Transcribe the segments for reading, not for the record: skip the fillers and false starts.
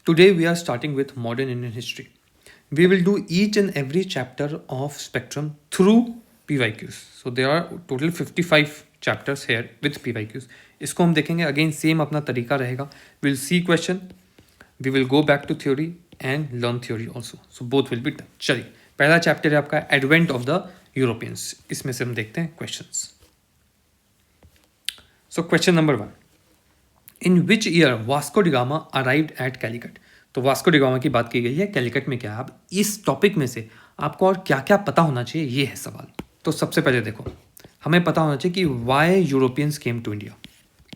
Today we are starting with modern Indian history. We will do each and every chapter of Spectrum through PYQs. So there are total 55 chapters here with PYQs. इसको हम देखेंगे again same अपना तरीका रहेगा. We'll see question, we will go back to theory and learn theory also. So both will be done. चलिए पहला chapter है आपका एडवेंट ऑफ द यूरोपियंस. इसमें से हम देखते हैं questions. So question number 1, in which year Vasco da Gama arrived at Calicut. तो वास्को डिगामा की बात की गई है, कैलिकट में क्या है. अब इस टॉपिक में से आपको और क्या क्या पता होना चाहिए, ये है सवाल. तो सबसे पहले देखो, हमें पता होना चाहिए कि why Europeans came to India.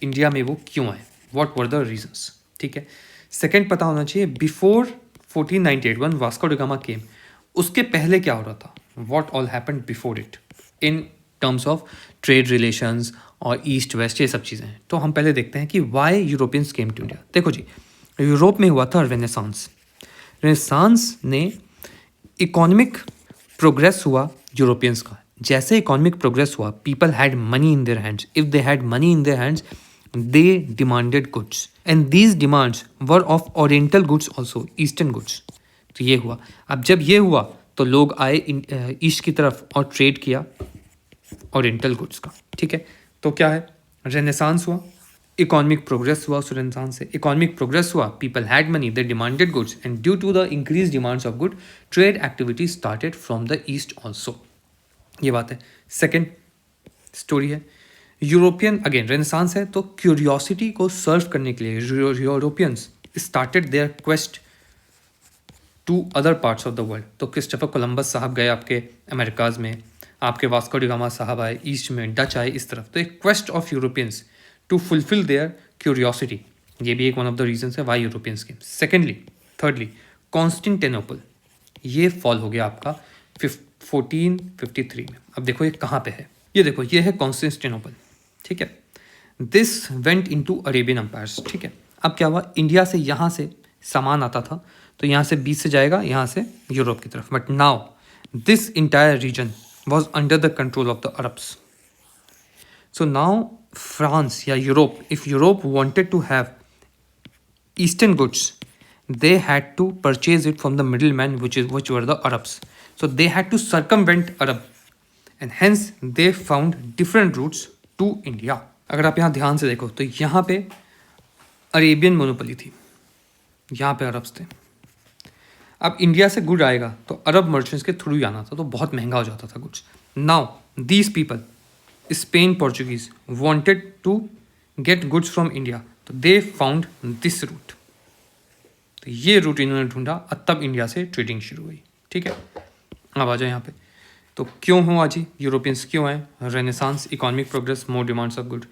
India में वो क्यों आए, व्हाट वर द रीजंस. ठीक है. सेकंड पता होना चाहिए बिफोर 1498 वन वास्को डिगामा केम, उसके पहले क्या हो रहा था, what all happened before it in terms of trade relations और ईस्ट वेस्ट, ये सब चीज़ें हैं. तो हम पहले देखते हैं कि why Europeans came to India. देखो जी, यूरोप में हुआ था रेनेसांस. रेनेसांस ने इकोनॉमिक प्रोग्रेस हुआ यूरोपियंस का. जैसे इकोनॉमिक प्रोग्रेस हुआ, people had money in their hands. If they had money in their hands, they demanded goods and these demands were of oriental goods also, eastern goods. तो ये हुआ. अब जब ये हुआ तो लोग आए ईस्ट की तरफ और ट्रेड किया ओरिएंटल गुड्स का. ठीक है. तो क्या है, रेनेसांस हुआ, इकोनॉमिक प्रोग्रेस हुआ. उस रेनेसांस से इकोनॉमिक प्रोग्रेस हुआ, people had money, they demanded goods and due to the increase demands of good, trade activity started from the east also. ये बात है. सेकेंड स्टोरी है यूरोपियन, अगेन रेनेसांस है तो क्यूरियोसिटी को सर्व करने के लिए Europeans started their quest to other parts of the world. तो क्रिस्टोफर कोलंबस साहब गए आपके अमेरिकाज में, आपके वास्को डिगामा साहब आए ईस्ट में, डच आए इस तरफ. तो एक quest of Europeans to fulfill their curiosity, ये भी एक वन ऑफ द रीजन है why Europeans came. Secondly, thirdly, Constantinople, ये फॉल हो गया आपका 1453 में. अब देखो ये कहाँ पे है, ये देखो ये है कॉन्स्टेंटिनोपल. ठीक है. This went into Arabian empires. ठीक है. अब क्या हुआ, इंडिया से यहाँ से सामान आता था, तो यहाँ से बीच से जाएगा यहाँ से यूरोप की तरफ. But now this entire region was under the control of the Arabs. So now France या Europe, if Europe wanted to have Eastern goods, they had to purchase it from the middleman, which were the Arabs. So they had to circumvent Arab, and hence they found different routes to India. अगर आप यहाँ ध्यान से देखो तो यहाँ पे Arabian monopoly थी, यहाँ पे अरब्स थे. अब इंडिया से गुड आएगा तो अरब मर्चेंट्स के थ्रू ही आना था, तो बहुत महंगा हो जाता था goods. Now these people, Spain Portuguese, wanted to get goods from India, तो दे फाउंड दिस रूट. तो ये रूट इन्होंने ढूंढा और तब इंडिया से ट्रेडिंग शुरू हुई. ठीक है. अब आ जाए यहाँ पे, तो क्यों हुआ जी, यूरोपियंस क्यों आए, renaissance, economic progress, more demands of good,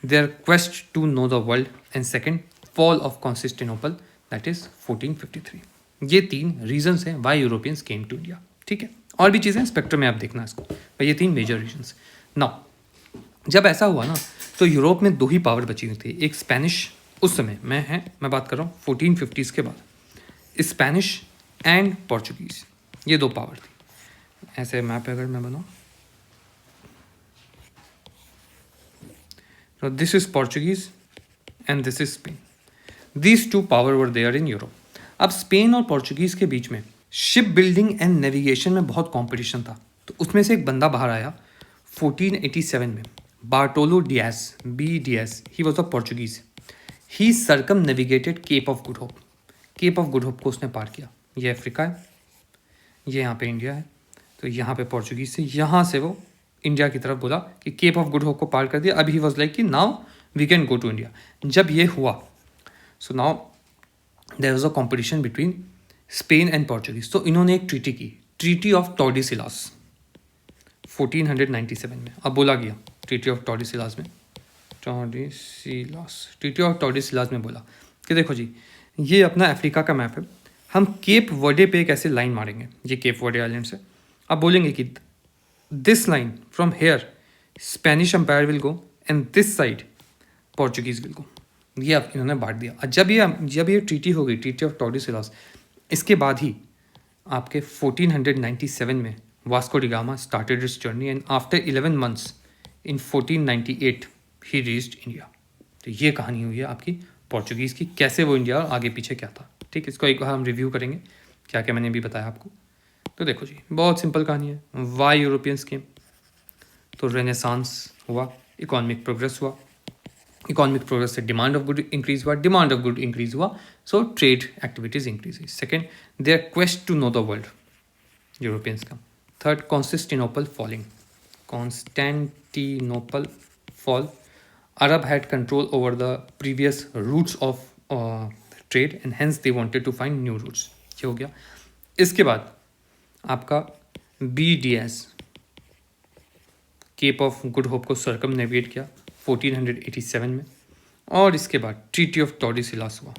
their quest to know the world, and second fall of Constantinople, that is 1453. ये तीन रीजंस हैं why Europeans came to India. ठीक है. और भी चीज़ें स्पेक्ट्रम में आप देखना इसको, पर ये तीन मेजर रीजंस. नाउ जब ऐसा हुआ ना, तो यूरोप में दो ही पावर बची हुई थी. एक स्पेनिश, उस समय मैं बात कर रहा हूँ 1450s के बाद, स्पेनिश एंड पोर्चुगीज, ये दो पावर थी. ऐसे मैप अगर मैं बनाऊँ, तो this is Portuguese and this is Spain. These two power were there in Europe. अब स्पेन और पोर्चुगीज़ के बीच में शिप बिल्डिंग एंड नेविगेशन में बहुत कंपटीशन था. तो उसमें से एक बंदा बाहर आया 1487 में, Bartolo Diaz, B Diaz. He was a Portuguese. He circumnavigated Cape of Good Hope. Cape of Good Hope को उसने पार किया. ये अफ्रीका है, ये यहाँ पे इंडिया है. तो यहाँ पे पोर्चुगीज़ से, यहाँ से वो इंडिया की तरफ बोला कि केप ऑफ गुड होप को पार कर दिया. अब ही वॉज लाइक कि now we can go to India. जब ये हुआ, so now there was a competition between Spain and Portuguese. तो इन्होंने एक ट्रीटी की, ट्रीटी ऑफ टॉर्डिसिलास 1497 में. अब बोला गया ट्रीटी ऑफ टॉर्डिसिलास में, ट्रीटी ऑफ टॉर्डिसिलास में बोला कि देखो जी, ये अपना अफ्रीका का मैप है, हम केप वर्डे पे एक ऐसे लाइन मारेंगे, ये केप वर्डे आइलैंड से. अब बोलेंगे कि this line from here Spanish empire will go and this side Portuguese will go. ये अब इन्होंने बांट दिया. जब ये ट्रीटी हो गई, ट्रीटी ऑफ टॉर्डिसिलास, इसके बाद ही आपके 1497 में Vasco da Gama started his journey and after 11 months in 1498 he reached India. तो ये कहानी हुई है आपकी पोर्चुगीज़ की, कैसे वो इंडिया आगे पीछे क्या था. ठीक, इसको एक बार हम रिव्यू करेंगे क्या क्या मैंने अभी बताया आपको। तो देखो जी, बहुत सिंपल कहानी है। वाई यूरोपियंस केम, तो रेनेसांस हुआ, इकोनॉमिक प्रोग्रेस हुआ, इकोनॉमिक प्रोग्रेस से डिमांड ऑफ गुड इंक्रीज हुआ, डिमांड ऑफ गुड इंक्रीज हुआ, सो ट्रेड एक्टिविटीज इंक्रीज हुई। Second, their quest to know the world, Europeans का। Third, Constantinople falling, Constantinople fall, Arab had control over the previous routes of trade and hence they wanted to find new routes। ये हो गया। इसके बाद आपका BDS, Cape of Good Hope को circumnavigate किया 1487 में, और इसके बाद ट्रीटी ऑफ टॉर्डिसिलास हुआ,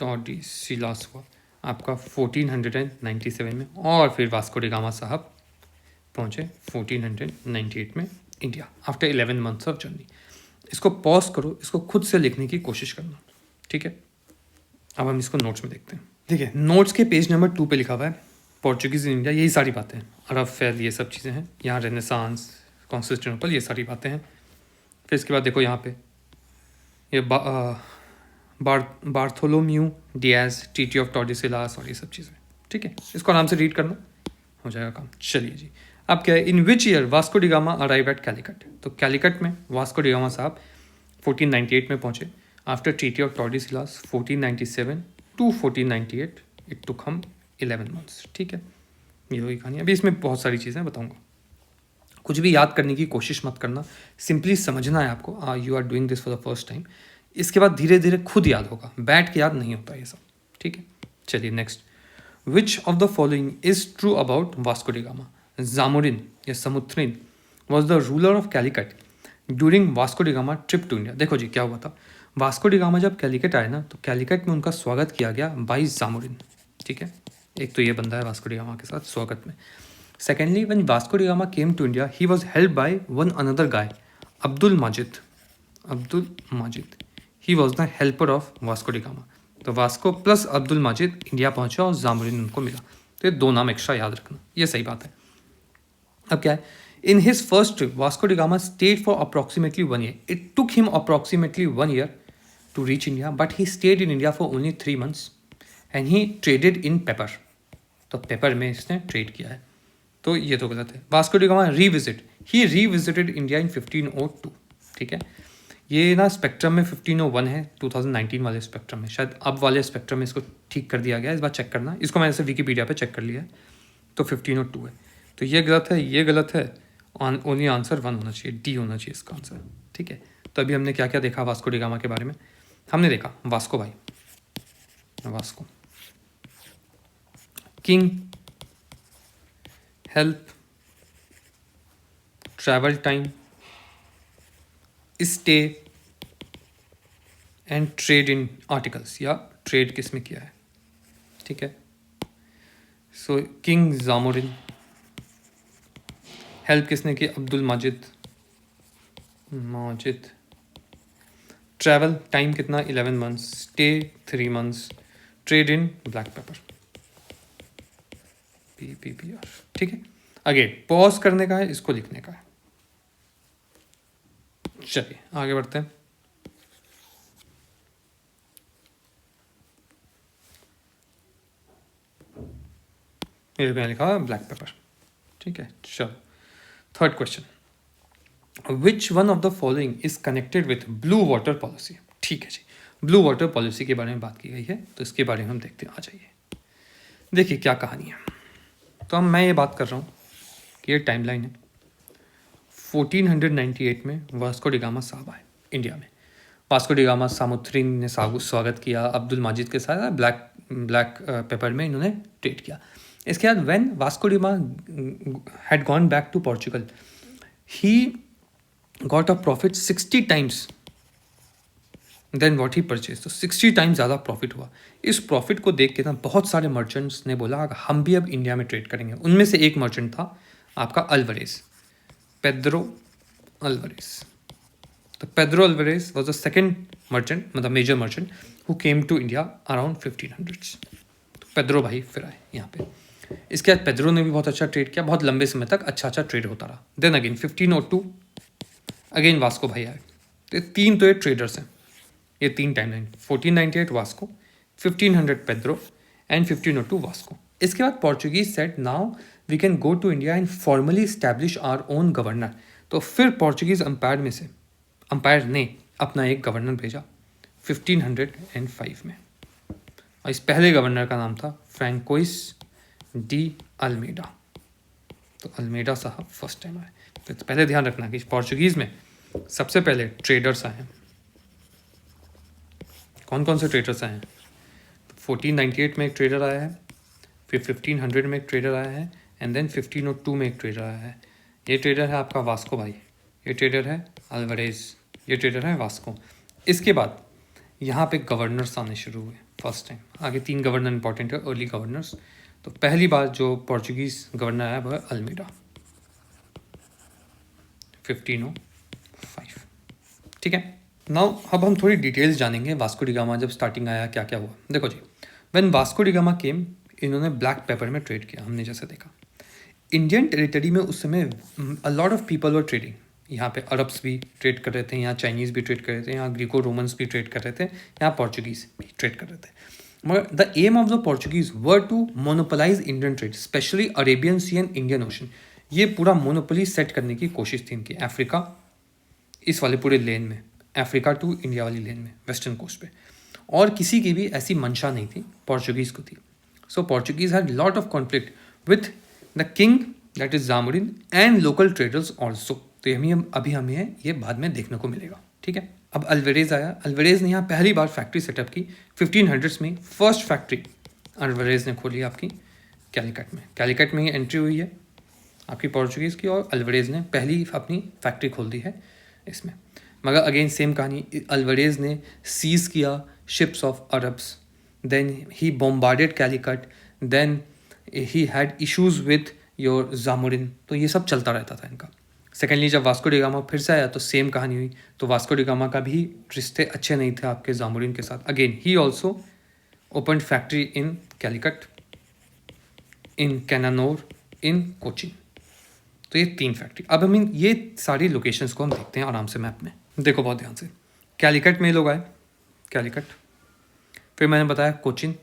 टॉर्डिसिलास हुआ आपका 1497 में, और फिर वास्को डी गामा साहब पहुँचे 1498 में India after 11 months of journey. इसको पॉज करो, इसको खुद से लिखने की कोशिश करना, ठीक है। अब हम इसको नोट्स में देखते हैं। देखिए, नोट्स के पेज नंबर 2 पे लिखा हुआ है पोर्चुगीज इन इंडिया, यही सारी बातें हैं, अरब फैल, ये सब चीज़ें हैं। यहाँ रेनेसांस, कॉन्स्टेंटिनोपल, ये सारी बातें हैं। फिर इसके बाद देखो यहाँ पे ये बार्थोलोम्यू डियाज, ट्रीटी ऑफ टॉर्डिसिलास, और ये सब चीज़ें, ठीक है। इसको आराम से रीड करना, हो जाएगा काम। चलिए जी, अब क्या है, in which year Vasco da Gama arrive at Calicut. तो कैलिकट में वास्को डी गामा साहब 1498 में पहुंचे, after treaty of Tordesillas 1497 to 1498, it took him 11 months, ठीक है। ये वही कहानी। अभी इसमें बहुत सारी चीज़ें बताऊंगा, कुछ भी याद करने की कोशिश मत करना, सिंपली समझना है आपको। You are doing this for the first time, इसके बाद धीरे धीरे खुद याद होगा, बैठ के याद नहीं होता ये सब, ठीक है। चलिए next, which of the following is true about Vasco da Gama. Zamorin या Samoothiri was the ruler of Calicut during Vasco da Gama trip to India. देखो जी, क्या हुआ था, वास्को डी गामा जब कैलिकट आए ना, तो कैलिकट में उनका स्वागत किया गया बाई जामोरिन, ठीक है। एक तो ये बंदा है वास्को डी गामा के साथ स्वागत में। Secondly, when Vasco da Gama came to India, he was help by one another guy, Abdul Majid, Abdul Majid, he was the helper of Vasco da Gama. तो Vasco plus Abdul Majid India पहुंचा और जामोरिन उनको मिला। तो ये दो नाम एक्स्ट्रा याद रखना, ये सही बात है। अब क्या है, in his first trip Vasco da Gama stayed for approximately 1 year. It took him approximately 1 year to reach India, but he stayed in India for only 3 months and he traded in pepper. तो pepper में इसने trade किया है, तो ये तो गलत है। Vasco da Gama he revisited India in 1502, ठीक है। ये ना स्पेक्ट्रम में 1501 है, 2019 वाले स्पेक्ट्रम में, शायद अब वाले स्पेक्ट्रम में इसको ठीक कर दिया गया है, इस बार चेक करना। इसको मैंने ऐसे विकीपीडिया पे चेक कर लिया है, तो 1502 है। तो ये गलत है, ये गलत है, ओनली आंसर 1 होना चाहिए, डी होना चाहिए इसका आंसर, ठीक है। तो अभी हमने क्या क्या देखा वास्को डी गामा के बारे में। हमने देखा वास्को भाई, Vasco king, help, travel time, stay and trade in articles, या ट्रेड किस में किया है, ठीक है। सो किंग जामोरिन, हेल्प किसने की, अब्दुल माजिद, ट्रैवल टाइम कितना 11 months, stay 3 months, trade in black pepper, PPR, ठीक है। आगे पॉज करने का है, इसको लिखने का है। चलिए आगे बढ़ते हैं। ये मैंने लिखा ब्लैक पेपर, ठीक है। चलो third question, which one of the following is connected with blue water policy. ठीक है जी, ब्लू वाटर पॉलिसी के बारे में बात की गई है, तो इसके बारे में हम देखते हैं। आ जाइए, देखिए क्या कहानी है। तो अब मैं ये बात कर रहा हूँ कि ये टाइमलाइन है। 1498 में वास्को डी गामा साहब आए इंडिया में। वास्को डी गामा सामुद्रिन ने स्वागत किया अब्दुल माजिद के साथ, ब्लैक पेपर में इन्होंने ट्रेड किया। इसके बाद when Vasco da Gama had gone back to Portugal, he got a profit 60 times then what he purchase. तो 60 टाइम्स ज़्यादा प्रॉफिट हुआ। इस प्रॉफिट को देख के ना बहुत सारे मर्चेंट्स ने बोला हम भी अब इंडिया में ट्रेड करेंगे। उनमें से एक मर्चेंट था आपका अल्वरेज, पेड्रो अल्वरेज। तो Pedro Alvares was the second merchant, मतलब major merchant who came to India around 1500। तो पेड्रो भाई फिर आए यहाँ पे। इसके बाद पेड्रो ने भी बहुत अच्छा ट्रेड किया, बहुत लंबे समय तक अच्छा ट्रेड होता रहा। देन अगेन 1502 अगेन वास्को भाई आए। तो ये तीन तो ये ट्रेडर्स हैं, ये तीन timeline, 1498 Vasco, 1500 Pedro and 1502 Vasco. इसके बाद Portuguese said now we can go to India and formally establish our own governor. तो फिर पोर्चुगीज अंपायर ने अपना एक गवर्नर भेजा 1505 में, और इस पहले गवर्नर का नाम था फ्रैंकोइस डी अल्मेडा। तो अल्मेडा साहब फर्स्ट टाइम आए। तो पहले ध्यान रखना कि पोर्चुगीज में सबसे पहले ट्रेडर्स आए हैं। कौन कौन से ट्रेडर्स आए हैं? 1498 में एक ट्रेडर आया है, फिर 1500 में एक ट्रेडर आया है, एंड देन 1502 में एक ट्रेडर आया है। ये ट्रेडर है आपका वास्को भाई, ये ट्रेडर है अल्वारेज, ये ट्रेडर है वास्को। इसके बाद यहाँ पे गवर्नर्स आने शुरू हुए फर्स्ट टाइम। आगे 3 गवर्नर इंपॉर्टेंट है, अर्ली गवर्नर्स। तो पहली बार जो पोर्चुगीज गवर्नर आया वो है अल्मेडा 1505। ठीक है, नाउ अब हम थोड़ी डिटेल्स जानेंगे वास्को डी गामा जब स्टार्टिंग आया क्या क्या हुआ। देखो जी, व्हेन वास्को डी गामा केम, इन्होंने ब्लैक पेपर में ट्रेड किया। हमने जैसे देखा इंडियन टेरिटरी में उस समय अ lot of people were trading. यहाँ पे अरब्स भी ट्रेड कर रहे थे, यहाँ चाइनीज़ भी ट्रेड कर रहे थे, यहाँ ग्रीको रोमन्स भी ट्रेड कर रहे थे, यहाँ पोर्चुगीज़ भी ट्रेड कर रहे थे। मगर the aim of the Portuguese were to monopolize Indian trade, specially Arabian sea and Indian ocean. ये पूरा मोनोपोली सेट करने की कोशिश थी इनकी अफ्रीका, इस वाले पूरे लेन में, अफ्रीका टू इंडिया वाली लेन में, वेस्टर्न कोस्ट पे। और किसी की भी ऐसी मंशा नहीं थी, पोर्चुगीज़ को थी। So Portuguese had lot of conflict with the king that is Zamorin and local traders also. तो हमें ये बाद में देखने को मिलेगा। ठीक है, अब अल्वारेज आया। अल्वारेज ने यहाँ पहली बार फैक्ट्री सेटअप की 1500s में। फर्स्ट फैक्ट्री अल्वारेज ने खोली आपकी कैलिकट में। कैलिकट में ही एंट्री हुई है आपकी पोर्चुगीज़ की, और अल्वारेज ने पहली अपनी फैक्ट्री खोल दी है इसमें। मगर अगेन सेम कहानी, अल्वारेज ने सीज किया ships of Arabs, then he bombarded Calicut, then he had issues with your Zamorin. तो ये सब चलता रहता था इनका। सेकेंडली जब वास्को डी गामा फिर से आया तो सेम कहानी हुई। तो वास्को डी गामा का भी रिश्ते अच्छे नहीं थे आपके जामुरिन के साथ। Again he also open factory in Calicut, in Cannanore, in Cochin. तो ये 3 फैक्ट्री। अब हम ये सारी लोकेशंस को हम देखते हैं आराम से मैप में। देखो बहुत ध्यान से, कैलिकट में लोग आए, कैलिकट, फिर मैंने बताया कोचिन,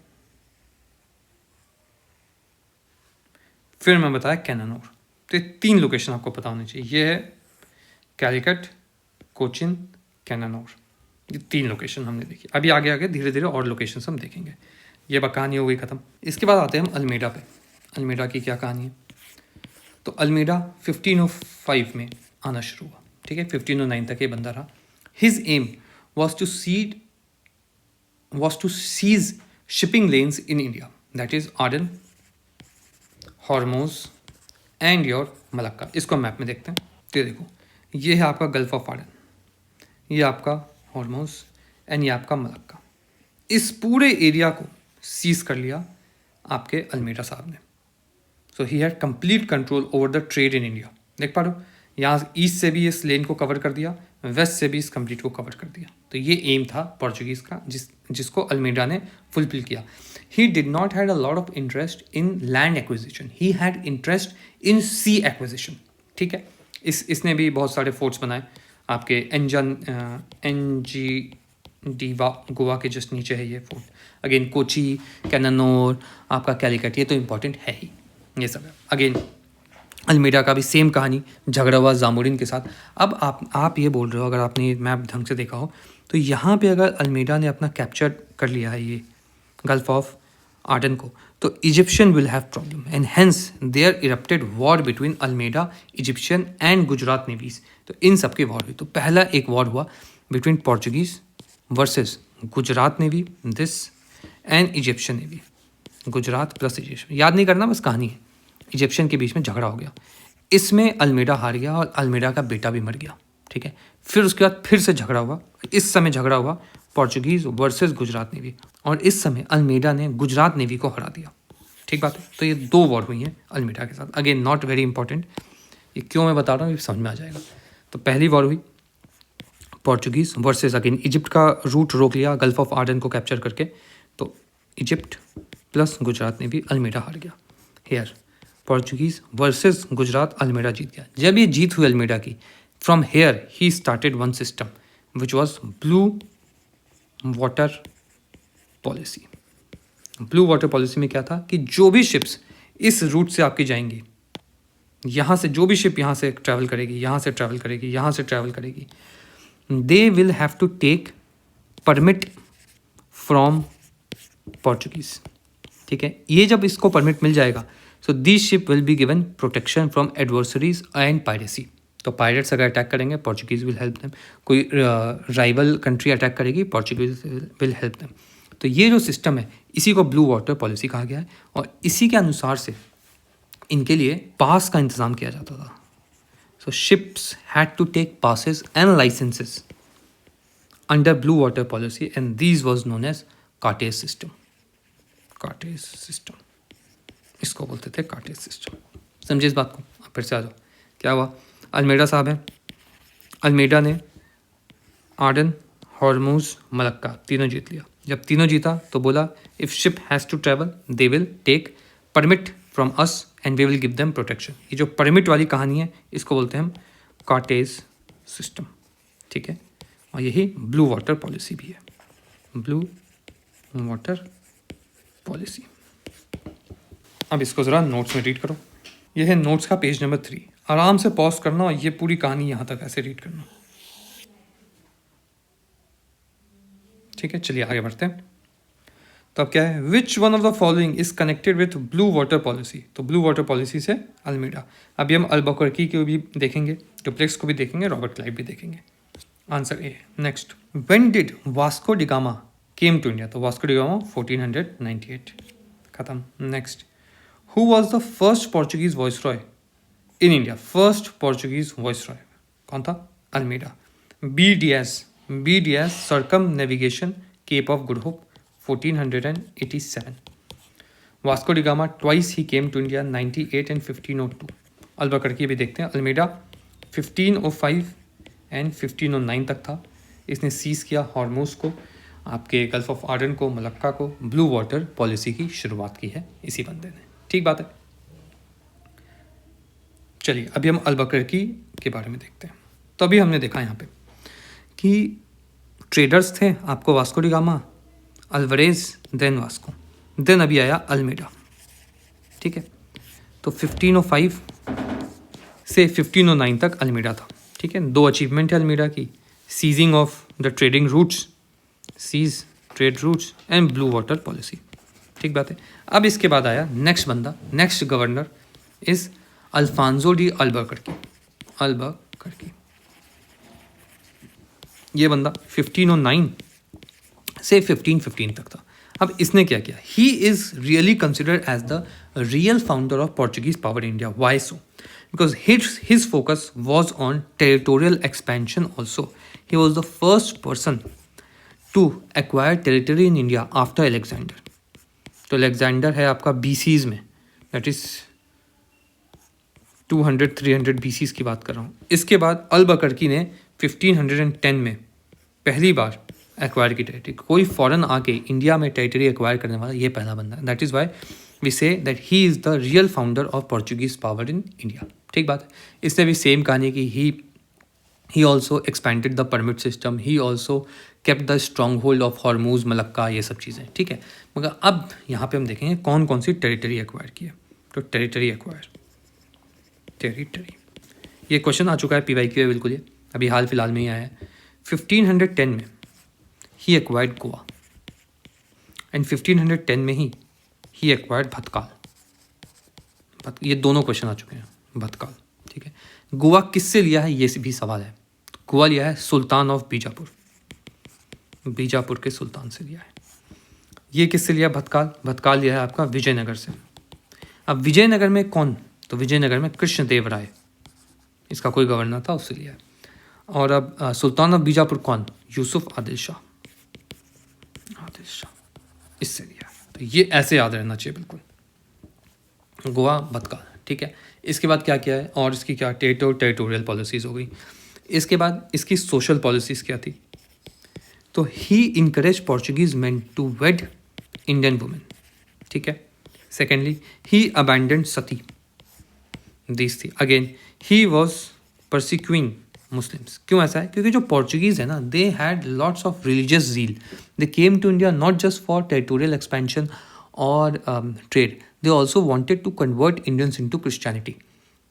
फिर मैं बताया कैनानोर। तो ये 3 लोकेशन आपको पता होनी चाहिए। ये है कैलिकट, कोचिन, कैनानोर, ये 3 लोकेशन हमने देखी। अभी आगे आगे धीरे धीरे और लोकेशन हम देखेंगे। ये कहानी हो गई ख़त्म। इसके बाद आते हैं हम अल्मेडा पे। अल्मेडा की क्या कहानी है? तो अल्मेडा 1505 में आना शुरू हुआ। ठीक है, 1509 तक ये बंदा रहा। His aim was to seize shipping lanes in India, that is Aden, Hormuz and your Malacca. इसको मैप में देखते हैं। तो देखो, ये है आपका गल्फ ऑफ आडन, ये आपका हॉर्मोज एंड ये आपका मलक्का। इस पूरे एरिया को सीज कर लिया आपके अल्मेडा साहब ने। So he had complete control over the trade in India. देख पा रहे हो, यहाँ ईस्ट से भी इस लेन को कवर कर दिया, वेस्ट से भी इस कंप्लीट को कवर कर दिया। तो ये एम था पोर्चुगीज़ का, जिसको अल्मेडा ने फुलफिल किया। He did not had a lot of interest in land acquisition, he had interest in sea acquisition. ठीक है, इसने भी बहुत सारे फोर्ट्स बनाए आपके एनजीडीवा गोवा के जस्ट नीचे है ये फोर्ट। अगेन कोची, कैनानोर, आपका कैलिकट, ये तो इम्पॉर्टेंट है ही, ये सब है। अगेन अल्मेडा का भी सेम कहानी, झगड़ा हुआ जामुरिन के साथ। अब आप ये बोल रहे हो, अगर आपने ये मैप ढंग से देखा हो तो यहाँ पे अगर अल्मेडा ने अपना कैप्चर कर लिया है ये गल्फ ऑफ आडन को, तो Egyptian will have problem and hence there erupted war between Almeida, Egyptian and Gujarat navies. तो इन सब की वॉर हुई। तो पहला एक वॉर हुआ between Portuguese versus Gujarat navy, this and Egyptian navy, Gujarat plus Egyptian. याद नहीं करना, बस कहानी है। इजिप्शियन के बीच में झगड़ा हो गया, इसमें अल्मेडा हार गया और अल्मेडा का बेटा भी मर गया। ठीक है, फिर उसके बाद फिर से झगड़ा हुआ। इस समय झगड़ा हुआ पोर्चुगीज वर्सेस गुजरात नेवी, और इस समय अल्मेडा ने गुजरात नेवी को हरा दिया। ठीक बात है। तो ये 2 वॉर हुई हैं अल्मेडा के साथ। अगेन नॉट वेरी इंपॉर्टेंट, ये क्यों मैं बता रहा हूँ ये समझ में आ जाएगा। तो पहली वॉर हुई पोर्चुगीज वर्सेस, अगेन इजिप्ट का रूट रोक लिया गल्फ ऑफ आडन को कैप्चर करके। तो Egypt plus Gujarat navy, Almeida हार गया। Here Portuguese versus Gujarat, Almeida जीत गया। जब ये जीत हुई अल्मेडा की, from here he started one system which was blue water policy. Blue water policy में क्या था कि जो भी शिप्स इस रूट से आपकी जाएंगी, यहाँ से जो भी शिप यहाँ से ट्रैवल करेगी, यहाँ से ट्रैवल करेगी, यहाँ से ट्रैवल करेगी, they will have to take permit from Portuguese. ठीक है, ये जब इसको परमिट मिल जाएगा, so this ship will be given protection from adversaries and piracy. तो पायरेट्स अगर अटैक करेंगे, पोर्चुगीज विल हेल्प देम। कोई राइवल कंट्री अटैक करेगी, पोर्चुगीज विल हेल्प देम। तो ये जो सिस्टम है, इसी को ब्लू वाटर पॉलिसी कहा गया है, और इसी के अनुसार से इनके लिए पास का इंतज़ाम किया जाता था। So ships had to take passes and licences under blue water policy, and these was known as cartaz system. Cartaz system, इसको बोलते थे कार्टेज सिस्टम। समझे इस बात को? अब फिर से आ जाओ, क्या हुआ? अल्मेडा साहब हैं, अल्मेडा ने आडन, हॉर्मूज, मलक्का तीनों जीत लिया। जब तीनों जीता तो बोला if ship has to travel they will take permit from us and we will give them protection. ये जो परमिट वाली कहानी है, इसको बोलते हैं हम कार्टेज सिस्टम। ठीक है, और यही ब्लू वाटर पॉलिसी भी है, ब्लू वाटर पॉलिसी। अब इसको ज़रा नोट्स में रीड करो। यह है नोट्स का पेज नंबर 3। आराम से पॉज करना और ये पूरी कहानी यहाँ तक ऐसे रीड करना। ठीक है, चलिए आगे बढ़ते हैं। तो अब क्या है, which one of the following is connected with blue water policy? तो ब्लू वाटर पॉलिसी से अल्मीडा। अभी हम अल्बुकर्की को भी देखेंगे, डुप्लेक्स को भी देखेंगे, रॉबर्ट क्लाइव भी देखेंगे। Answer A. Next, when did Vasco da Gama came to India? तो वास्को डिगामा 1498। खत्म। Next, who was the first Portuguese viceroy in India? First Portuguese viceroy कौन था? Almeida. B D S circumnavigation Cape of Good Hope 1487। Vasco da Gama twice he came to India 98 and 1502। Albuquerque भी देखते हैं। Almeida 1505 and 1509 तक था। इसने seize किया Hormuz को, आपके गल्फ ऑफ आडन को, मलक्का को। ब्लू वाटर पॉलिसी की शुरुआत की है इसी बंदे ने। ठीक बात है। चलिए अभी हम अल्बुकर्की के बारे में देखते हैं। तो अभी हमने देखा यहाँ पे कि ट्रेडर्स थे आपको, Vasco da Gama, Alvares, then Vasco, then अभी आया अल्मीडा। ठीक है, तो 1505 से 1509 तक अल्मीडा था। ठीक है, 2 अचीवमेंट है अल्मीडा की, seizing of the trading routes, seize trade routes and blue water policy. ठीक बात है। अब इसके बाद आया नेक्स्ट बंदा, next governor is Alfonso de Albuquerque. ये बंदा 1509 से 1515 तक था। अब इसने क्या किया? He is really considered as the real founder of Portuguese power India. Why so? Because his focus was on territorial expansion also. He was the first person to acquire territory in India after Alexander. तो Alexander है आपका बीसीज में, that is 200-300 बीसीज की बात कर रहा हूँ। इसके बाद अल्बुकर्की ने 1510 में पहली बार एक्वायर की टेरिटरी। कोई फॉरेन आके इंडिया में टेरिटरी एक्वायर करने वाला ये पहला बंदा है। That is why we say that he is the real founder of Portuguese power in India. ठीक बात है। इसने भी सेम कहानी की, he also expanded the permit system, he also kept the strong hold of Hormuz, Malacca, ये सब चीज़ें। ठीक है, मगर अब यहाँ पे हम देखेंगे कौन कौन सी टेरिटरी एक्वायर की है। तो टेरिटरी, ये क्वेश्चन आ चुका है PYQ है बिल्कुल, ये अभी हाल फिलहाल में ही आया है। 1510 में ही एक्वायर्ड गोवा एंड 1510 में ही एक्वायर्ड भतकाल। ये दोनों क्वेश्चन आ चुके हैं। भतकाल, ठीक है। गोवा किससे लिया है ये भी सवाल है। गोवा लिया है सुल्तान ऑफ बीजापुर, बीजापुर के सुल्तान से लिया है। ये किससे लिया? भतकाल लिया है आपका विजयनगर से। अब विजयनगर में कौन? तो विजयनगर में कृष्णदेव राय, इसका कोई गवर्नर था, उससे लिया है। और अब सुल्तान ऑफ बीजापुर कौन? यूसुफ आदिल शाह, इससे लिया। तो ये ऐसे याद रहना चाहिए बिल्कुल। गोवा, भतकाल, ठीक है। इसके बाद क्या किया है? और इसकी क्या टेरिटोरियल पॉलिसीज़ हो गई। इसके बाद इसकी सोशल पॉलिसीज़ क्या थी? तो he encourage Portuguese man to wed Indian women, ठीक है। Secondly he abandoned sati, this थी। Again he was persecuting Muslims. क्यों ऐसा है? क्योंकि जो पोर्चुगीज़ है ना, they had lots of religious zeal. They came to India not just for territorial expansion और trade, they also wanted to convert Indians into Christianity.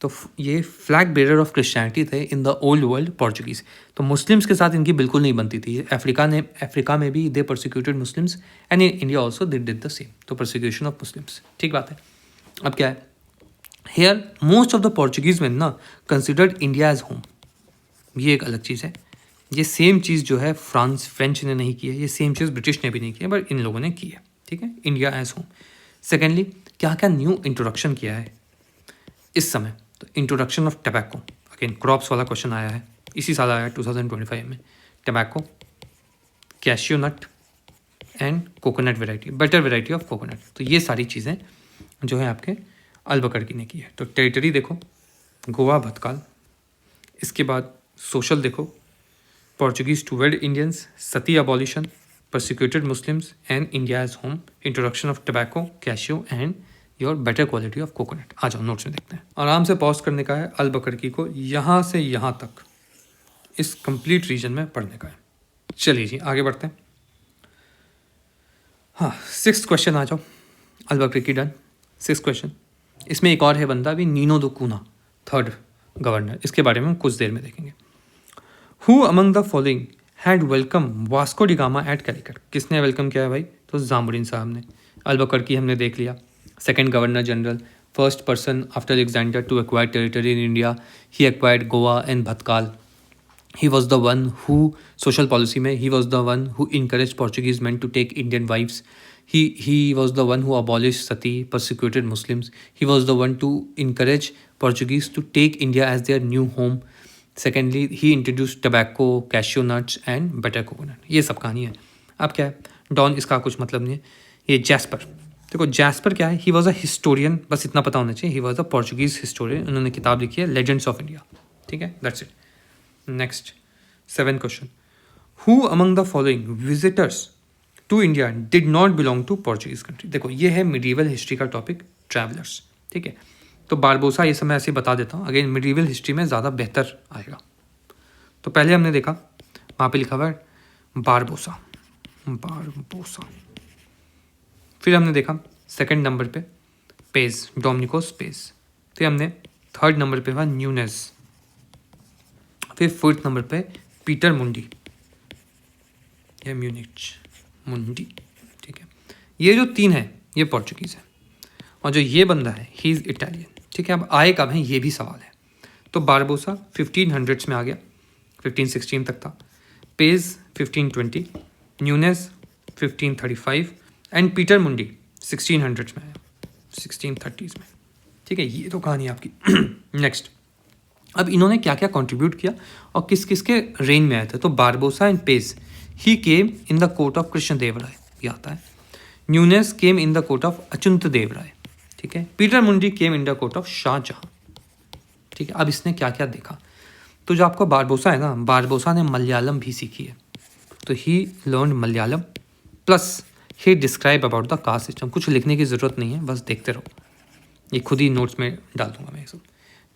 तो ये फ्लैग बेरर ऑफ क्रिश्चियनिटी थे in the old world Portuguese. तो Muslims के साथ इनकी बिल्कुल नहीं बनती थी। अफ्रीका में भी they persecuted Muslims and in India also they did the same. तो परसिक्यूशन ऑफ मुस्लिम्स, ठीक बात है। अब क्या है, here most of the Portuguese man ना कंसिडर्ड इंडिया एज होम। ये एक अलग चीज़ है। ये सेम चीज़ जो है फ्रेंच ने नहीं की है, ये सेम चीज़ ब्रिटिश ने भी नहीं की है, बट इन लोगों ने की है, ठीक है, इंडिया एज होम। सेकेंडली, क्या क्या न्यू इंट्रोडक्शन किया है इस समय, तो introduction of tobacco, again crops वाला क्वेश्चन आया है, इसी साल आया है 2025 में। Tobacco, cashew nut and coconut variety, better variety of coconut. तो ये सारी चीज़ें जो है आपके अल्बुकर्की ने की है। तो टेरिटरी देखो, गोवा भतकाल। इसके बाद सोशल देखो, Portuguese to wed Indians, sati abolition, persecuted Muslims and India as home, introduction of tobacco, cashew and your better quality of coconut. आ जाओ नोट्स में देखते हैं। आराम से पॉज करने का है, अल्बुकर्की को यहाँ से यहाँ तक इस कंप्लीट रीजन में पढ़ने का है। चलिए जी आगे बढ़ते हैं। हाँ, 6th क्वेश्चन आ जाओ। अल्बुकर्की डन। 6th क्वेश्चन, इसमें एक और है बंदा भी, नीनो दो कूना, 3rd गवर्नर। इसके बारे में हम कुछ देर में देखेंगे। Who among the following had welcome Vasco da Gama at Calicut. किसने वेलकम किया है भाई, तो जामुरीन साहब ने। अल्बुकर्की हमने देख लिया, 2nd governor general, 1st person after Alexander to acquire territory in India. He acquired Goa and Bhatkal. He was the one who, social policy में, he was the one who encouraged Portuguese men to take Indian wives. He was the one who abolished sati, persecuted Muslims. He was the one to encourage Portuguese to take India as their new home. Secondly, he introduced tobacco, cashew nuts and better coconut. ये सब कहानी है। अब क्या है, don इसका कुछ मतलब नहीं है। ये जैस्पर, देखो जैस्पर क्या है, ही वॉज अ हिस्टोरियन, बस इतना पता होना चाहिए, he was a Portuguese historian. उन्होंने किताब लिखी है लेजेंड्स ऑफ इंडिया, ठीक है, that's it. Next 7th question, who among the following visitors to India did not belong to Portuguese country. देखो ये है मिडीवल हिस्ट्री का टॉपिक, ट्रैवलर्स, ठीक है। तो बारबोसा, ये सब मैं ऐसे बता देता हूँ, अगेन मिडीवल हिस्ट्री में ज़्यादा बेहतर आएगा। तो पहले हमने देखा, वहाँ पे लिखा हुआ है बारबोसा, बारबोसा। फिर हमने देखा 2nd नंबर पे पेज, डोमिनिकोस पेज। फिर हमने 3rd नंबर पे हुआ न्यूनेस। फिर 4th नंबर पे पीटर मुंडी या म्यूनिच मुंडी, ठीक है। ये जो 3 है ये पोर्चुगीज़ है, और जो ये बंदा है ही इज़ इटालियन, ठीक है। अब आए कब हैं ये भी सवाल है। तो बारबोसा 1500s में आ गया, 1516 तक था। पेज 1520, न्यूनेस 1535 एंड पीटर मुंडी 1600s में आया, 1630s में, ठीक है। ये तो कहानी आपकी। नेक्स्ट, अब इन्होंने क्या क्या कंट्रीब्यूट किया और किस किस के रेन में आए थे। तो Barbosa and Paes, he came in the court of Krishna Deva Raya, ये आता है। Nunes came in the court of Achyuta Deva Raya, ठीक है। Peter Mundy came in the court of Shah Jahan, ठीक है। अब इसने क्या क्या देखा, तो जो आपको बारबोसा है ना, बारबोसा ने मलयालम भी सीखी है। तो he learn Malayalam plus he describe about the caste system. कुछ लिखने की ज़रूरत नहीं है, बस देखते रहो, ये खुद ही नोट्स में डाल दूंगा मैं ये सब,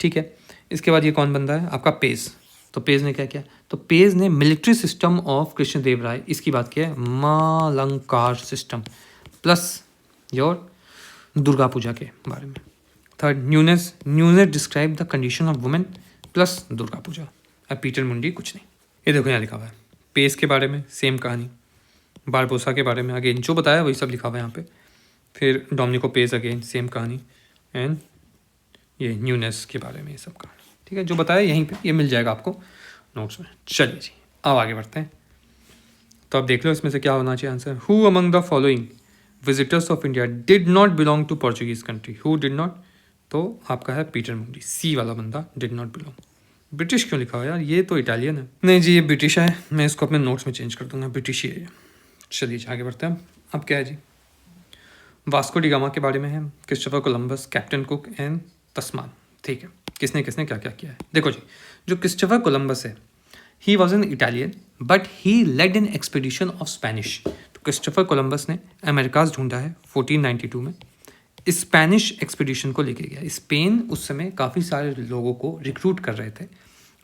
ठीक है। इसके बाद ये कौन बंदा है आपका, पेज। तो पेज ने क्या किया, तो पेज ने military system of Krishna Deva Raya, इसकी बात की है, मालंकार system plus your Durga Puja के बारे में। 3rd Nunes describe the condition of women plus Durga Puja. अब पीटर मुंडी कुछ नहीं। ये देखो यहाँ लिखा हुआ है पेज के बारे में सेम कहानी, बारबोसा के बारे में अगेन जो बताया वही सब लिखा हुआ है यहाँ पे। फिर डोमिनिको पेज अगेन सेम कहानी, एंड ये न्यूनेस के बारे में ये सब कहानी, ठीक है। जो बताया यहीं पे, ये मिल जाएगा आपको नोट्स में। चलिए जी अब आगे बढ़ते हैं। तो आप देख लो इसमें से क्या होना चाहिए answer. Who among the following visitors of India did not belong to Portuguese country. Who did not, तो आपका है पीटर मुंडी, सी वाला बंदा डिड नॉट बिलोंग। ब्रिटिश क्यों लिखा हुआ यार, ये तो इटालियन है। नहीं जी ये ब्रिटिश है, मैं इसको अपने नोट्स में चेंज कर दूंगा, ब्रिटिश ही है ये। चलिए आगे बढ़ते हैं। अब क्या है जी, वास्को डी गामा के बारे में है, Christopher Columbus, captain Cook and Tasman, ठीक है। किसने किसने क्या क्या किया है, देखो जी। जो क्रिस्टोफर कोलंबस है, he was an Italian but he led an expedition of Spanish. तो क्रिस्टोफर कोलंबस ने अमेरिकाज ढूंढा है 1492 में, स्पेनिश एक्सपीडिशन को लेके गया। स्पेन उस समय काफ़ी सारे लोगों को रिक्रूट कर रहे थे,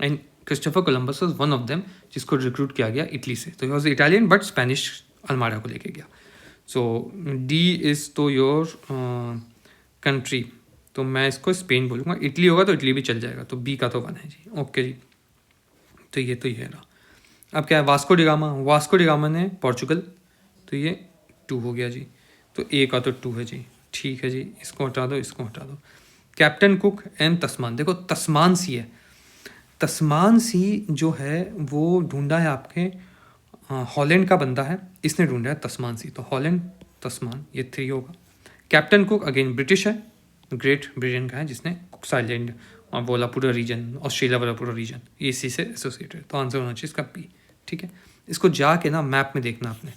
and Christopher Columbus was one of them जिसको रिक्रूट किया गया इटली से। तो he was Italian but Spanish armada को लेके गया। सो डी इज़ तो योर कंट्री, तो मैं इसको स्पेन बोलूँगा। इटली होगा तो इटली भी चल जाएगा, तो बी का तो 1 है जी। ओके जी, तो ये रहा। अब क्या है, वास्को डिगामा। वास्को डिगामा ने पोर्चुगल, तो ये 2 हो गया जी। तो ए का तो 2 है जी। ठीक है जी, इसको हटा दो, इसको हटा दो। कैप्टन कुक एंड तस्मान, देखो तस्मान सी है, तस्मान सी जो है वो ढूंढा है आपके हॉलैंड का बंदा है, इसने ढूंढा है तस्मान सी, तो हॉलैंड तस्मान ये 3 होगा। कैप्टन कुक अगेन ब्रिटिश है, ग्रेट ब्रिटेन का है, जिसने कुक्स आइलैंड और बोला पूरा रीजन, ऑस्ट्रेलिया वाला पूरा रीजन इसी से एसोसिएटेड, तो आंसर होना चाहिए इसका बी। ठीक है, इसको जाके ना मैप में देखना आपने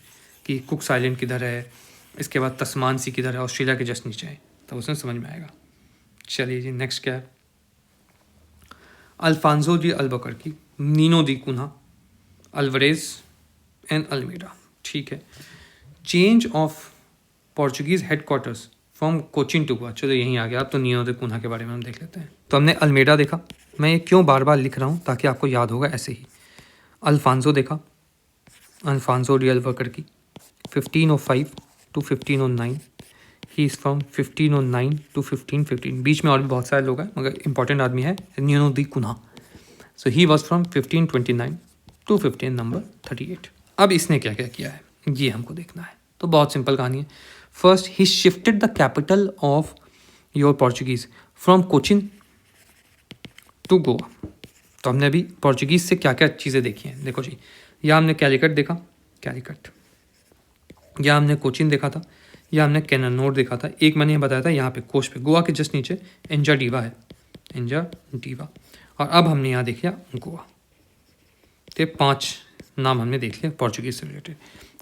कि कुक्स आइलैंड किधर है, इसके बाद तस्मान सी किधर है, ऑस्ट्रेलिया के जस्ट नीचे है, तो उसमें समझ में आएगा। चलिए जी, नेक्स्ट क्या है, Alfonso de Albuquerque, Nino da Cunha, Alvares and Almeida. ठीक है, change of Portuguese headquarters from Cochin to Goa, चलो यहीं आ गया। अब तो नीनो दी कुन्हा के बारे में हम देख लेते हैं। तो हमने अल्मेडा देखा, मैं ये क्यों बार बार लिख रहा हूँ ताकि आपको याद होगा ऐसे ही। अल्फांसो देखा, Alfonso de Albuquerque 1505 to 1509, he is from 1509 to 1515, बीच में और भी बहुत सारे लोग हैं मगर इंपॉर्टेंट आदमी है Nino da Cunha. So he was from 1529 to 15 number 38। अब इसने क्या क्या किया है ये हमको देखना है, तो बहुत सिंपल कहानी है। First he shifted the capital of your Portuguese from Cochin to Goa. तो हमने अभी पोर्चुगीज से क्या क्या चीज़ें देखी हैं, देखो जी, यहाँ हमने कैलिकट देखा, कैलिकट, यहाँ हमने कोचिन देखा था, या हमने कैनानोर देखा था। एक मैंने बताया था यहाँ पे कोस्ट पे, गोवा के जस्ट नीचे एंजा डीवा है, एंजा डीवा। और अब हमने यहाँ देख लिया गोवा, तो 5 नाम हमने देख लिया पोर्चुगीज से रिलेटेड।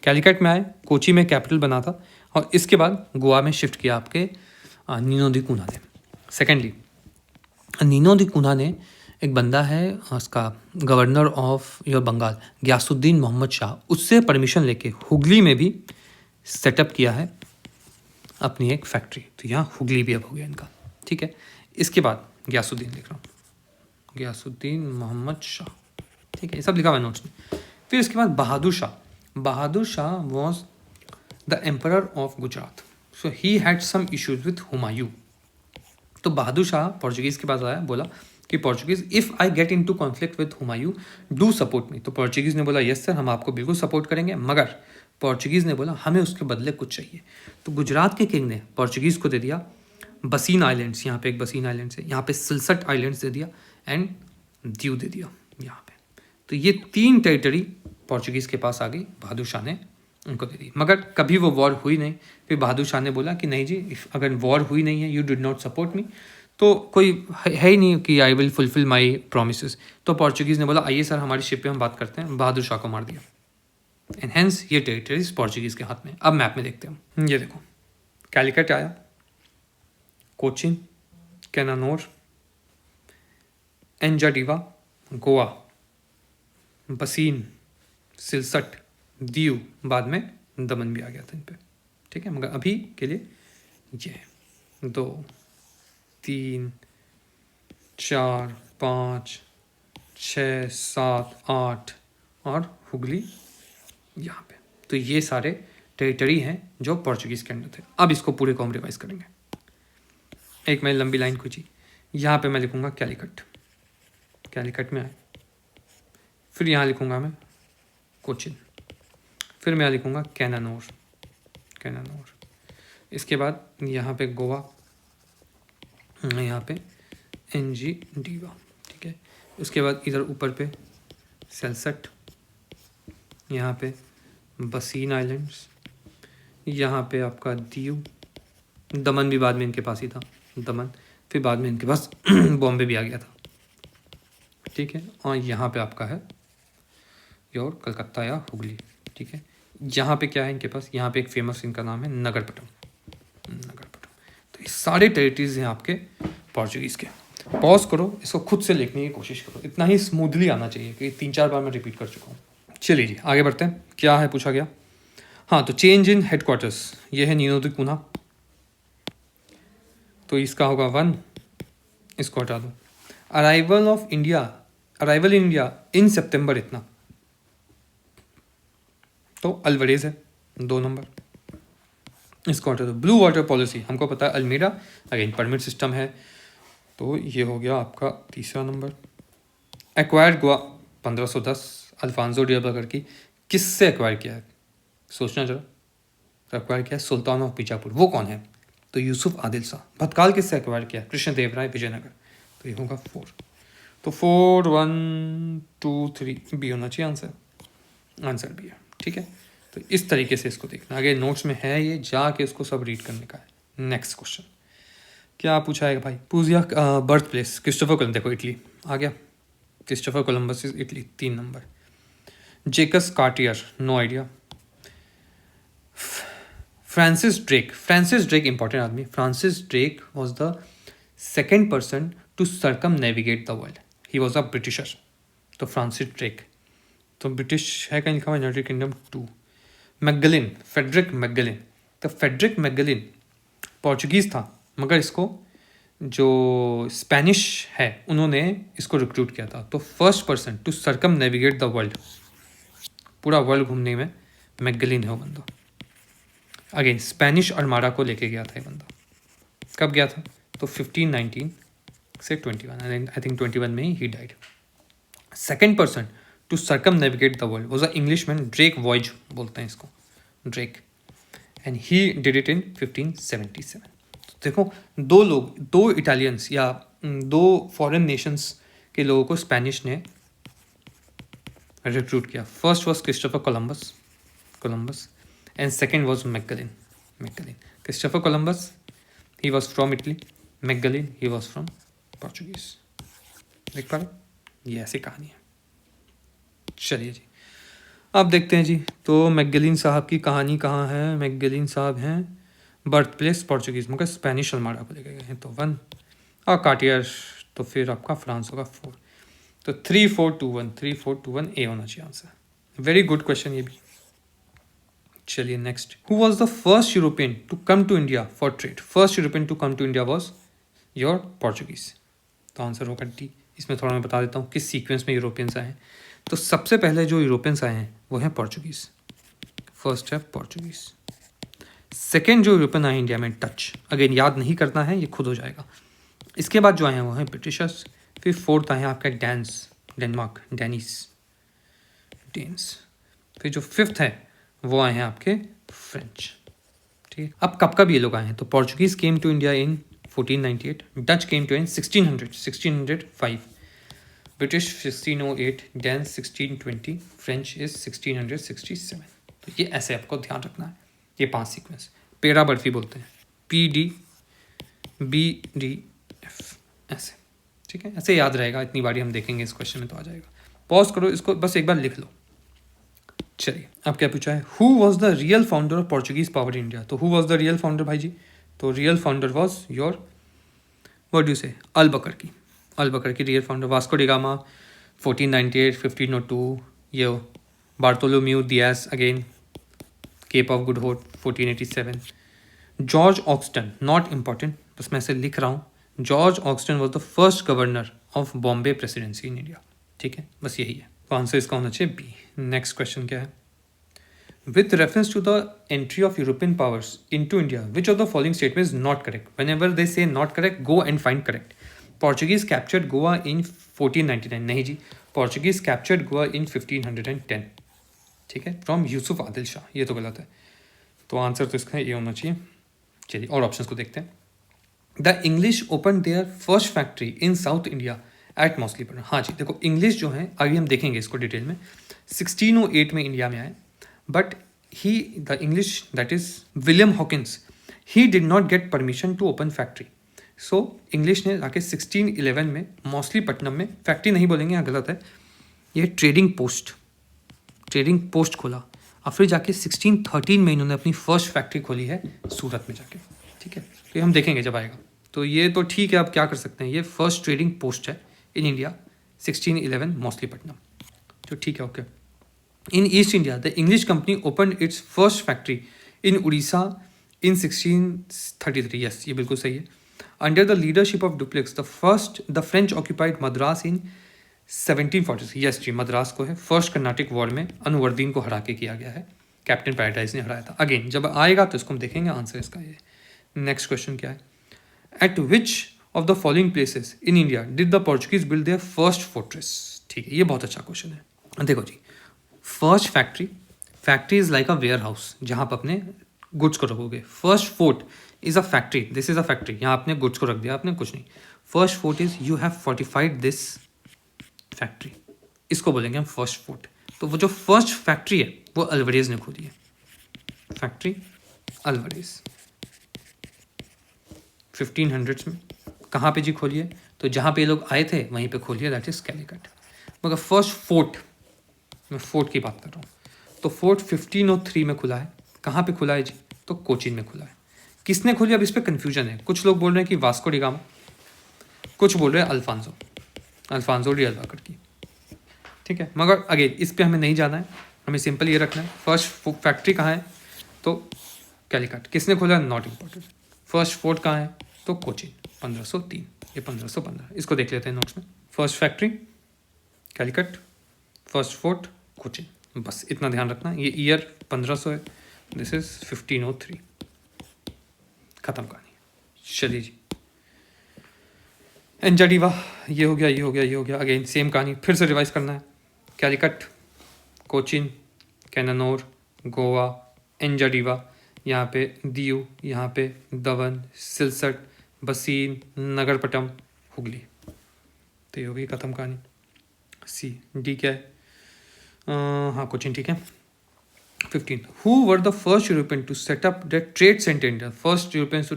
कैलिकट में आए, कोची में कैपिटल बना था, और इसके बाद गोवा में शिफ्ट किया आपके नीनो दी कुन्हा ने। सेकेंडली, नीनो दी कुन्हा ने, एक बंदा है उसका governor of your Bengal Ghiyasuddin Mohammad Shah, उससे परमिशन लेके हुगली में भी सेटअप किया है अपनी एक फैक्ट्री, तो यहाँ हुगली भी अब हो गया इनका। ठीक है, इसके बाद गयासुद्दीन लिख रहा हूँ, गयासुद्दीन मोहम्मद शाह। ठीक है, ये सब लिखा हुआ है नोट्स में। फिर इसके बाद Bahadur Shah, Bahadur Shah was the emperor of Gujarat, so he had some issues with Humayun. तो बहादुर शाह पोर्चुगीज़ के पास आया, बोला कि Portuguese if I get into conflict with Humayun do support me. तो पोर्चुगीज़ ने बोला यस सर, हम आपको बिल्कुल सपोर्ट करेंगे, मगर पोर्चुगीज़ ने बोला हमें उसके बदले कुछ चाहिए। तो गुजरात के किंग ने पोर्चुगीज़ को दे दिया बसीन आइलैंड्स, यहाँ पे एक बसीन आइलैंड्स है, यहाँ पे सिलसट आइलैंड्स दे दिया, एंड दीव दे दिया यहाँ पे। तो ये 3 टेरिटरी पोर्चुगीज़ के पास आ गई, बहादुर शाह ने उनको दे दी, मगर कभी वो वॉर हुई नहीं। फिर बहादुर शाह ने बोला कि नहीं जी, अगर वॉर हुई नहीं है, you did not support me, तो कोई है ही नहीं कि I will fulfil my promise. तो पोर्चुगीज़ ने बोला आइए सर हमारी शिप पे हम बात करते हैं, बहादुर शाह को मार दिया, एंड हेंस ये टेरिटरीज पोर्चुगीज़ के हाथ में। अब मैप में देखते हैं, ये देखो कैलिकट आया, कोचिन, कैनानोर, एंजाडीवा, गोवा, बसीन, सिलसट, दीव, बाद में दमन भी आ गया था इन पे। ठीक है, मगर अभी के लिए ये 2, 3, 4, 5, 6, 7, 8 और हुगली यहाँ पे। तो ये सारे टेरिटरी हैं जो पोर्चुगीज़ के अंडर थे। अब इसको पूरे को हम रिवाइज करेंगे। एक मैंने लंबी लाइन खींची, यहाँ पे मैं लिखूँगा कैलिकट, कैलिकट में आए, फिर यहाँ लिखूँगा मैं कोचिन, फिर मैं लिखूँगा कैनानोर, कैनानोर, इसके बाद यहाँ पे गोवा, यहाँ पे एनजी डीवा। ठीक है, उसके बाद इधर ऊपर पे सेलसट, यहाँ पे बसीन आइलैंड्स, यहाँ पे आपका दीव, दमन भी बाद में इनके पास ही था, दमन, फिर बाद में इनके पास बॉम्बे भी आ गया था। ठीक है, और यहाँ पे आपका है योर कलकत्ता या हुगली। ठीक है, यहाँ पे क्या है इनके पास, यहाँ पे एक फेमस इनका नाम है नगरपट्टम, नगरपट्टम। तो ये सारे टेरिटरीज हैं आपके पोर्चुगीज़ के। पॉज करो, इसको खुद से लिखने की कोशिश करो, इतना ही स्मूथली आना चाहिए कि 3-4 बार मैं रिपीट कर चुका हूँ। चलिए जी आगे बढ़ते हैं, क्या है पूछा गया। हाँ, तो चेंज इन हेडक्वार्टर्स, ये है नीनो दी कुन्हा, तो इसका होगा 1, इसको हटा दो। Arrival of India, arrival in India in सितंबर इतना, तो अल्वरेज है 2 नंबर। इसको हटा दो। ब्लू वाटर पॉलिसी हमको पता है अल्मीरा, अगेन परमिट सिस्टम है, तो ये हो गया आपका तीसरा number. Acquired Goa 1510, Alfonso de Albuquerque, किससे एक्वायर किया है सोचना जरा। तो एक्वायर किया सुल्तान ऑफ बीजापुर, वो कौन है? तो यूसुफ आदिल शाह। भतकाल किससे एक्वायर किया? कृष्णदेवराय विजयनगर। तो ये होगा 4। तो 4 1 2 3 बी होना चाहिए आंसर बी है, ठीक है। तो इस तरीके से इसको देखना, आगे नोट्स में है ये, जाके उसको सब रीड करने का है। नेक्स्ट क्वेश्चन क्या पूछा है भाई? पूजिया बर्थ प्लेस क्रिस्टोफर कोलंबस, देखो इटली आ गया, Christopher Columbus is Italy 3 number. Jacques Cartier, no idea. Francis Drake important आदमी। Francis Drake was the second person to circumnavigate the world, he was a Britisher. तो Francis Drake, तो British है कहीं लिखा हुआ, United Kingdom 2। Magellan, फेडरिक Magellan, तो फेडरिक मैगलिन पोर्चुगीज़ था, मगर इसको जो स्पेनिश है उन्होंने इसको रिक्रूट किया था। तो first person to circumnavigate the world, पूरा वर्ल्ड घूमने में मैगलिन है वो बंदा। अगेन स्पेनिश अर्माडा को लेके गया था ये बंदा। कब गया था? तो 1519 से 21, आई थिंक 21 में he died. Second person to circumnavigate the world was a Englishman, Drake voyage बोलते हैं इसको, Drake, and he did it in 1577। तो देखो दो इटालियंस या दो फॉरेन नेशंस के लोगों को स्पेनिश ने रिक्रूट किया। First was Christopher Columbus and second was Magellan. Christopher Columbus he was from Italy, Magellan he was from Portuguese. देख पा रहे, ये ऐसी कहानी है। चलिए जी, अब देखते हैं जी, तो मैगलिन साहब की कहानी कहाँ है? मैगलिन साहब हैं बर्थ प्लेस पोर्चुगीज, मगर स्पेनिश अल्माडा को लेके गए हैं, तो 1। और कार्टियर तो फिर आपका फ्रांस होगा 4। तो 3 4 2 1 ए होना चाहिए आंसर। वेरी गुड क्वेश्चन ये भी। चलिए next, who was the first European to come to India for trade? First European to come to India was your Portuguese. तो आंसर होगा डी। इसमें थोड़ा मैं बता देता हूँ किस सीक्वेंस में यूरोपियंस आए हैं। तो सबसे पहले जो यूरोपियंस आए हैं वो हैं पोर्चुगीज, फर्स्ट है पोर्चुगीज। सेकेंड जो यूरोपियन आए इंडिया में, डच, अगेन याद नहीं करना है, ये खुद हो जाएगा। इसके बाद जो आए हैं वो हैं ब्रिटिशर्स। फिर फोर्थ आए हैं आपका डेनमार्क, डेन्स। फिर जो फिफ्थ है वो आए हैं आपके फ्रेंच, ठीक है। अब कब कब ये लोग आए हैं? तो Portuguese came to India in 1498, Dutch came to in 1605, British 1608, Danes 1620, French is 1667। तो ये ऐसे आपको ध्यान रखना है, ये 5 सीक्वेंस। पेड़ा बर्फी बोलते हैं, PDBDF, ऐसे, ठीक है, ऐसे याद रहेगा। इतनी बारी हम देखेंगे इस क्वेश्चन में तो आ जाएगा। पॉज करो इसको, बस एक बार लिख लो। चलिए, अब क्या पूछा है? Who was the real founder of Portuguese power India? तो who was the real founder भाई जी? तो real founder was your, what do you say, Albuquerque real founder. Vasco da Gama 1498 1502, ये Bartolomeu Dias again Cape of Good Hope 1487। George Oxenden, not important, बस मैं इसे लिख रहा हूँ। George Oxenden was the first governor of Bombay presidency in India, ठीक है, बस यही है। तो आंसर इसका होना चाहिए बी। नेक्स्ट क्वेश्चन क्या है? With reference to the entry of European powers into India, which of the following statement is not correct? Whenever they say not correct, go and find correct. Portuguese captured Goa in 1499. नहीं जी, Portuguese captured Goa in 1510. ठीक है, from Yusuf Adil Shah, ये तो गलत है। तो answer तो इसका ये होना चाहिए। चलिए और ऑप्शंस को देखते हैं। The English open their first factory in south India at Masulipatnam. हाँ जी, देखो इंग्लिश जो है अभी हम देखेंगे इसको डिटेल में। 1608 में इंडिया में आए, but he, the English, that is William Hawkins, he did not get permission to open factory. So English ने आके 1611 में मौसलीपट्टनम में, फैक्ट्री नहीं बोलेंगे यहाँ गलत है, ये ट्रेडिंग पोस्ट खोला। और फिर जाके 1613 में इन्होंने अपनी फर्स्ट फैक्ट्री खोली है सूरत में जाके, ठीक है। तो ये हम देखेंगे जब आएगा। तो ये तो ठीक है, आप क्या कर सकते हैं, ये फर्स्ट ट्रेडिंग पोस्ट है इन इंडिया 1611 मौसलीपट्टनम, तो ठीक है, okay. In East India, the English company opened its first factory in Odisha in 1633. Yes, ये बिल्कुल सही है। Under the leadership of Dupleix, the French occupied Madras in 1746. Yes जी, मद्रास को है फर्स्ट कर्नाटिक वॉर में अनुवर्दीन को हरा के किया गया है कैप्टन पैराडाइज ने हराया था। अगेन जब आएगा तो इसको हम देखेंगे आंसर इसका ये। नेक्स्ट क्वेश्चन क्या है, at which of the following places in India did the Portuguese build their first fortress. ठीक है, ये बहुत अच्छा क्वेश्चन है। देखो जी, first factory is like a warehouse जहाँ आप अपने गुड्स को रखोगे। First fort is a factory, this is a factory, यहाँ आपने गुड्स को रख दिया, आपने कुछ नहीं। First fort is you have fortified this factory, इसको बोलेंगे हम फर्स्ट फोर्ट। तो वो जो फर्स्ट फैक्ट्री है वो अल्वारेज ने खोली है, फैक्ट्री अल्वारेज 1500s में। कहाँ पे जी खोली है, तो जहाँ पे ये लोग आए थे वहीं पे खोली है, दैट इज कैलिकट। मगर फर्स्ट फोर्ट, मैं फोर्ट की बात कर रहा हूँ, तो फोर्ट 1503 में खुला है। कहाँ पे खुला है जी, तो कोचीन में खुला है। किसने खोली, अब इस पर कन्फ्यूजन है। कुछ लोग बोल रहे हैं कि वास्को डी गामा, कुछ बोल रहे हैं अल्फांसो डी अल्वाकर की। ठीक है, मगर अगेन इस पे हमें नहीं जाना है, हमें सिंपल ये रखना है फर्स्ट फैक्ट्री कहाँ है, तो कैलिकट। किसने खोला, नॉट इम्पोर्टेंट। फर्स्ट फोर्ट कहाँ है, तो कोचीन 1503, ये 1515, इसको देख लेते हैं नोट्स में। First factory Calicut, first fort Cochin, बस इतना ध्यान रखना। ये ईयर 1500 है, दिस इज 1503, खत्म कहानी। चलिए जी, एंजाडीवा, ये हो गया, ये हो गया, ये हो गया। अगेन सेम कहानी फिर से रिवाइज करना है। कैलिकट, कोचीन, कैनानोर, गोवा, एंजाडीवा, यहाँ पे दीयू, यहाँ पे दवन, सिलसट, बसीन, नगरपट्टम, हुगली। तो ये हो गई खत्म कहानी। सी डी क्या है, हाँ कोचीन ठीक है। 15 who were the first European to set up the trade centre India. First Europeans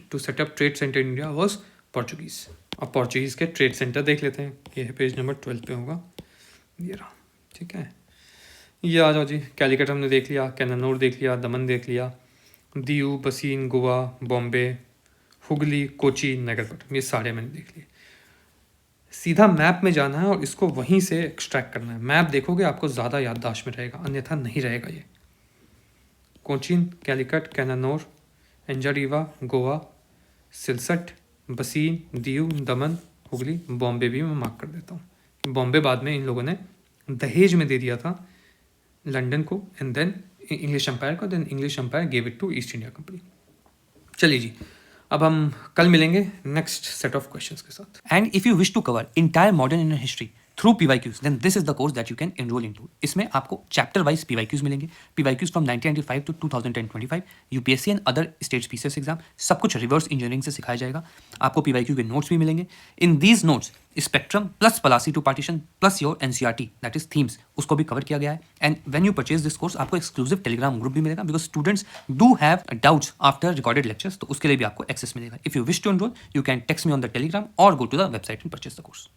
to set up trade centre India was Portuguese. अब पोर्चुगीज के ट्रेड सेंटर देख लेते हैं, ये है पेज नंबर 12 पे होगा, ये रहा। ठीक है, ये आ जाओ जी। कैलिकट हमने देख लिया, कैनानोर देख लिया, दमन देख लिया, दीयू, बसीन, गोवा, बॉम्बे, हुगली, कोची, नगरपट्टनम, ये सारे मैंने देख लिए। सीधा मैप में जाना है और इसको वहीं से एक्सट्रैक्ट करना है। मैप देखोगे आपको ज़्यादा याददाश्त में रहेगा, अन्यथा नहीं रहेगा ये। कोचीन, कैलिकट, कैनानोर, एंजाडीवा, गोवा, सिलसट, बसीन, दीयू, दमन, हुगली, बॉम्बे भी मैं मार्क कर देता हूँ। बॉम्बे बाद में इन लोगों ने दहेज में दे दिया था लंदन को, एंड देन इंग्लिश एम्पायर को, then English empire gave it to East India Company. चलिए जी, अब हम कल मिलेंगे नेक्स्ट सेट ऑफ क्वेश्चंस के साथ। And if you wish to cover entire modern Indian history through PYQs, then this is the course that you can enroll into. इसमें आपको chapter wise PYQs मिलेंगे, PYQs from 1995 to 2025, UPSC and other states PCS exam, सब कुछ reverse engineering से सिखाया जाएगा। आपको PYQ के नोट्स भी मिलेंगे। In these notes Spectrum plus Plassey to partition plus your NCERT that is themes, उसको भी कवर किया गया है। And when you purchase this course आपको एक्सक्लूसिव टेलीग्राम ग्रुप भी मिलेगा, because students do have doubts after recorded lectures, तो उसके लिए भी आपको एक्सेस मिलेगा। If you wish to enrol you can text me on the Telegram और go to the website and purchase the course.